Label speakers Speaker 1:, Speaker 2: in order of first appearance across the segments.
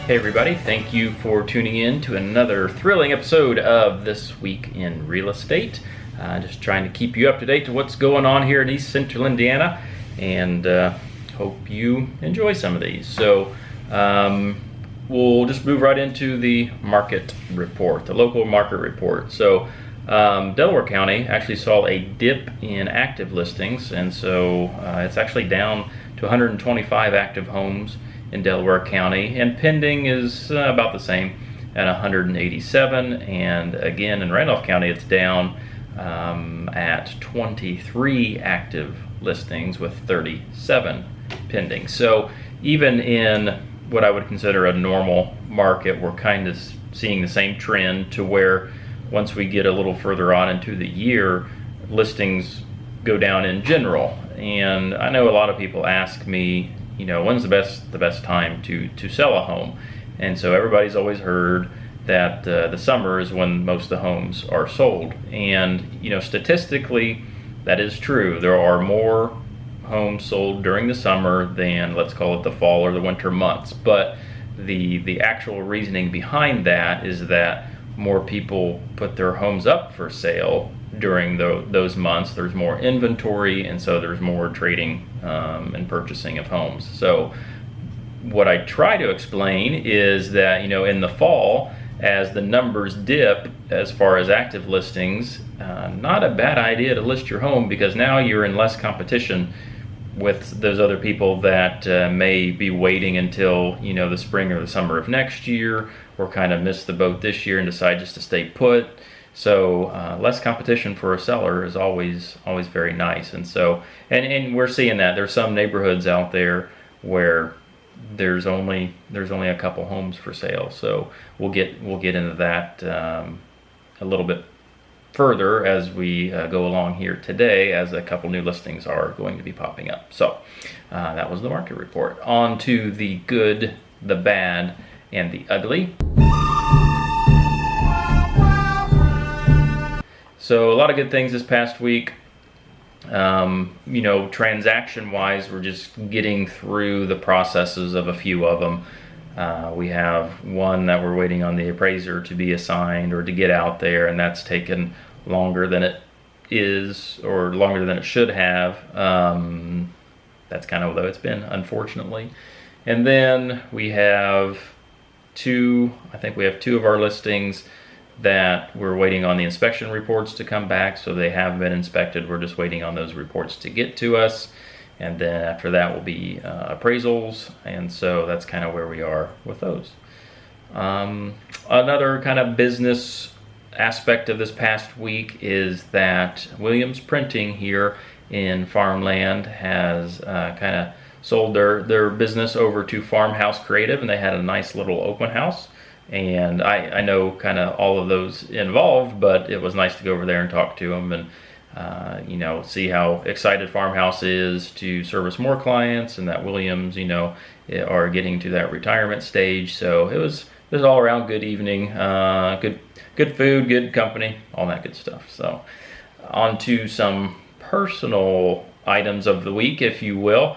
Speaker 1: Hey everybody, thank you for tuning in to another thrilling episode of This Week in Real Estate. Just trying to keep you up to date to what's going on here in East Central Indiana, and hope you enjoy some of these. So we'll just move right into the market report, the local market report. So Delaware County actually saw a dip in active listings, and so it's actually down to 125 active homes in Delaware County, and pending is about the same at 187. And again, in Randolph County, it's down at 23 active listings with 37 pending. So even in what I would consider a normal market, we're kind of seeing the same trend, to where once we get a little further on into the year, listings go down in general. And I know a lot of people ask me, you know, when's the best time to sell a home? And so everybody's always heard that the summer is when most of the homes are sold. And, you know, statistically, that is true. There are more homes sold during the summer than, let's call it, the fall or the winter months. But the actual reasoning behind that is that more people put their homes up for sale during those months. There's more inventory, and so there's more trading and purchasing of homes. So what I try to explain is that, you know, in the fall, as the numbers dip as far as active listings, not a bad idea to list your home, because now you're in less competition with those other people that may be waiting until, you know, the spring or the summer of next year, or kind of miss the boat this year and decide just to stay put. So less competition for a seller is always very nice. And so and we're seeing that there's some neighborhoods out there where there's only a couple homes for sale. So we'll get into that a little bit further as we go along here today, as a couple new listings are going to be popping up. So that was the market report. On to the good, the bad, and the ugly. So a lot of good things this past week. You know, transaction-wise, we're just getting through the processes of a few of them. We have one that we're waiting on the appraiser to be assigned or to get out there, and that's taken longer than it is, or longer than it should have. That's kind of though it's been, unfortunately. And then we have two of our listings that we're waiting on the inspection reports to come back. So they have been inspected. We're just waiting on those reports to get to us. And then after that will be appraisals. And so that's kind of where we are with those. Another kind of business aspect of this past week is that Williams Printing here in Farmland has kind of sold their business over to Farmhouse Creative, and they had a nice little open house. And I know kind of all of those involved, but it was nice to go over there and talk to them, and you know, see how excited Farmhouse is to service more clients, and that Williams, you know, are getting to that retirement stage. So it was all around good evening, good food, good company, all that good stuff. So on to some personal items of the week, if you will.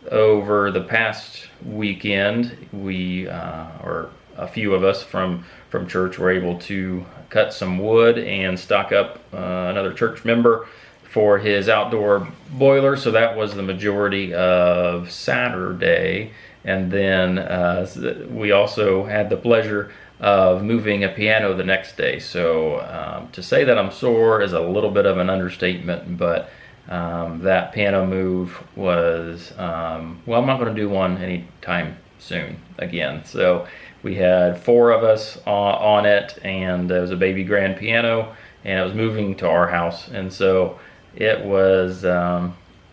Speaker 1: Over the past weekend, we or a few of us from church were able to cut some wood and stock up another church member for his outdoor boiler. So that was the majority of Saturday. And then we also had the pleasure of moving a piano the next day. So to say that I'm sore is a little bit of an understatement, but that piano move was, well, I'm not going to do one anytime soon again. So we had 4 of us on it, and it was a baby grand piano, and it was moving to our house. And so it was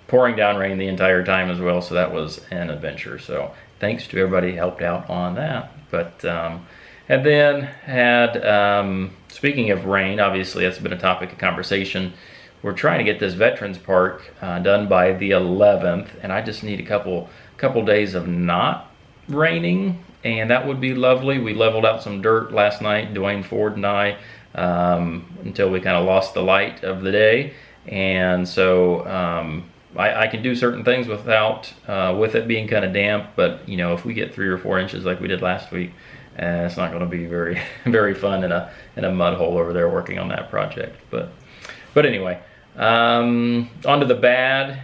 Speaker 1: pouring down rain the entire time as well. So that was an adventure. So thanks to everybody who helped out on that. But and then had, speaking of rain, obviously that's been a topic of conversation. We're trying to get this Veterans Park done by the 11th, and I just need a couple days of not raining, and that would be lovely. We leveled out some dirt last night, Dwayne Ford and I, until we kind of lost the light of the day. And so I can do certain things without with it being kind of damp, but if we get 3 or 4 inches like we did last week, it's not going to be very very fun in a mud hole over there working on that project. But anyway, on to the bad.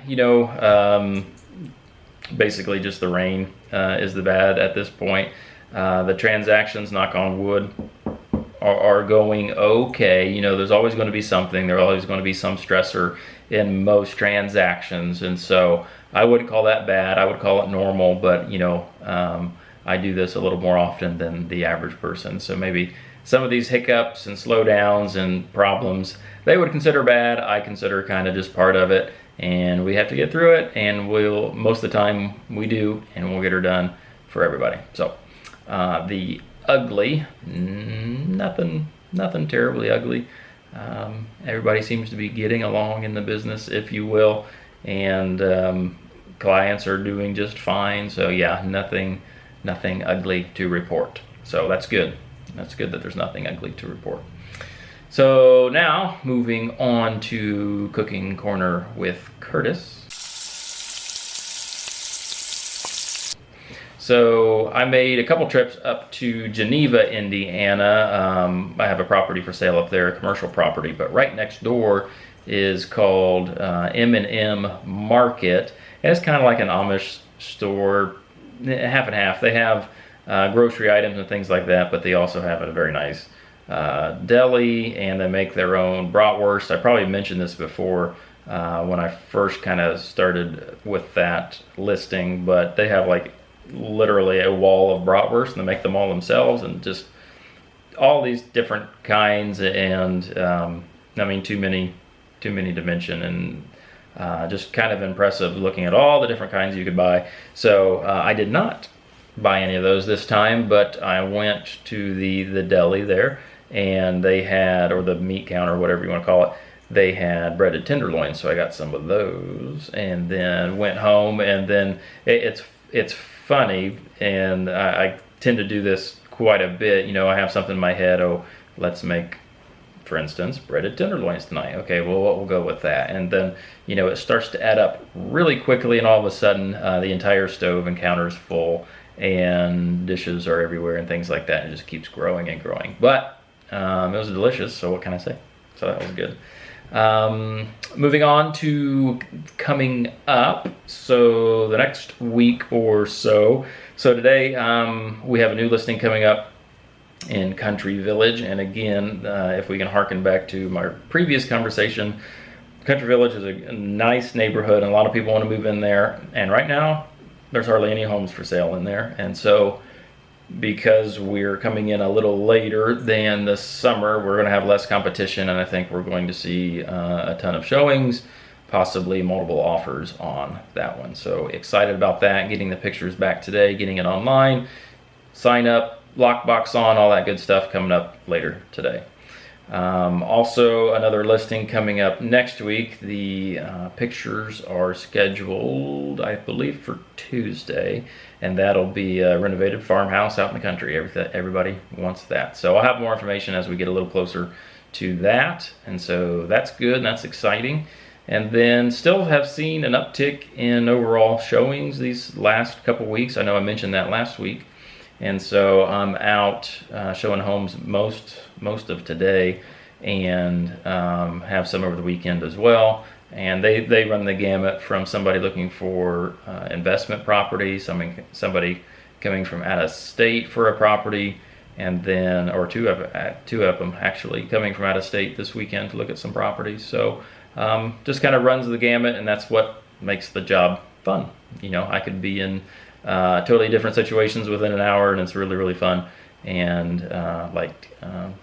Speaker 1: Basically just the rain is the bad at this point. The transactions, knock on wood, are going okay. There's always going to be something. There's always going to be some stressor in most transactions, and so I wouldn't call that bad. I would call it normal, but I do this a little more often than the average person. So maybe some of these hiccups and slowdowns and problems they would consider bad, I consider kind of just part of it, and we have to get through it, and most of the time we do, and we'll get her done for everybody. So the ugly, nothing terribly ugly. Everybody seems to be getting along in the business, if you will, and clients are doing just fine. So yeah, nothing ugly to report. So that's good. That's good that there's nothing ugly to report. So now moving on to Cooking Corner with Curtis. So I made a couple trips up to Geneva, Indiana. I have a property for sale up there, a commercial property, but right next door is called M&M Market. And it's kind of like an Amish store, half and half. They have grocery items and things like that, but they also have a very nice deli, and they make their own bratwurst. I probably mentioned this before when I first kind of started with that listing, but they have like literally a wall of bratwurst, and they make them all themselves, and just all these different kinds, and I mean too many to mention, and just kind of impressive looking at all the different kinds you could buy. So I did not buy any of those this time, but I went to the deli there, and they had, or the meat counter, whatever you want to call it, they had breaded tenderloins, so I got some of those, and then went home. And then it's funny, and I tend to do this quite a bit. I have something in my head, let's make, for instance, breaded tenderloins tonight. Okay, well, we'll go with that. And then, it starts to add up really quickly, and all of a sudden, the entire stove and counter is full, and dishes are everywhere and things like that. And it just keeps growing and growing. But it was delicious, so what can I say? So that was good. Moving on to coming up, so the next week or so. So today we have a new listing coming up in Country Village, and again, if we can harken back to my previous conversation, Country Village is a nice neighborhood, and a lot of people want to move in there, and right now there's hardly any homes for sale in there. And so because we're coming in a little later than the summer, we're going to have less competition, and I think we're going to see a ton of showings, possibly multiple offers on that one. So excited about that, getting the pictures back today, getting it online, sign up, lockbox on, all that good stuff coming up later today. Also another listing coming up next week. The pictures are scheduled, I believe, for Tuesday, and that'll be a renovated farmhouse out in the country. Everybody wants that. So I'll have more information as we get a little closer to that, and so that's good and that's exciting. And then still have seen an uptick in overall showings these last couple weeks. I know I mentioned that last week. And so I'm out showing homes most of today, and have some over the weekend as well. And they run the gamut from somebody looking for investment property, somebody coming from out of state for a property, and then, or two of them actually coming from out of state this weekend to look at some properties. So just kind of runs the gamut, and that's what makes the job fun. I could be in totally different situations within an hour, and it's really, really fun. And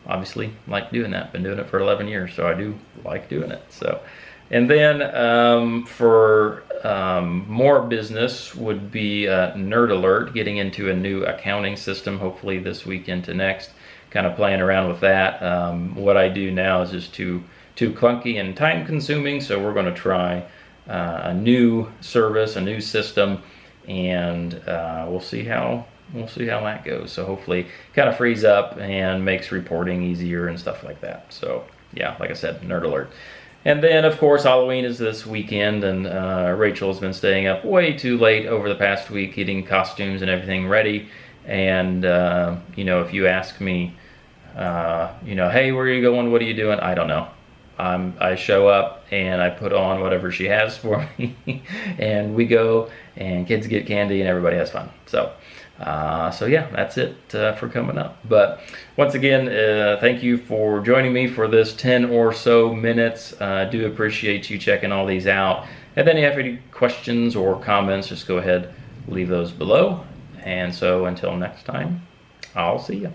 Speaker 1: obviously like doing that. Been doing it for 11 years, so I do like doing it. So, and then for more business would be Nerd Alert, getting into a new accounting system, hopefully this week into next. Kind of playing around with that. What I do now is just too clunky and time consuming, so we're going to try a new service, a new system, and we'll see how that goes. So hopefully kind of frees up and makes reporting easier and stuff like that. So yeah, like I said, Nerd Alert. And then, of course, Halloween is this weekend, and Rachel has been staying up way too late over the past week getting costumes and everything ready. And, if you ask me, hey, where are you going? What are you doing? I don't know. I show up and I put on whatever she has for me, and we go, and kids get candy, and everybody has fun. So yeah, that's it for coming up. But once again, thank you for joining me for this 10 or so minutes. I do appreciate you checking all these out. And then if you have any questions or comments, just go ahead, leave those below. And so until next time, I'll see you.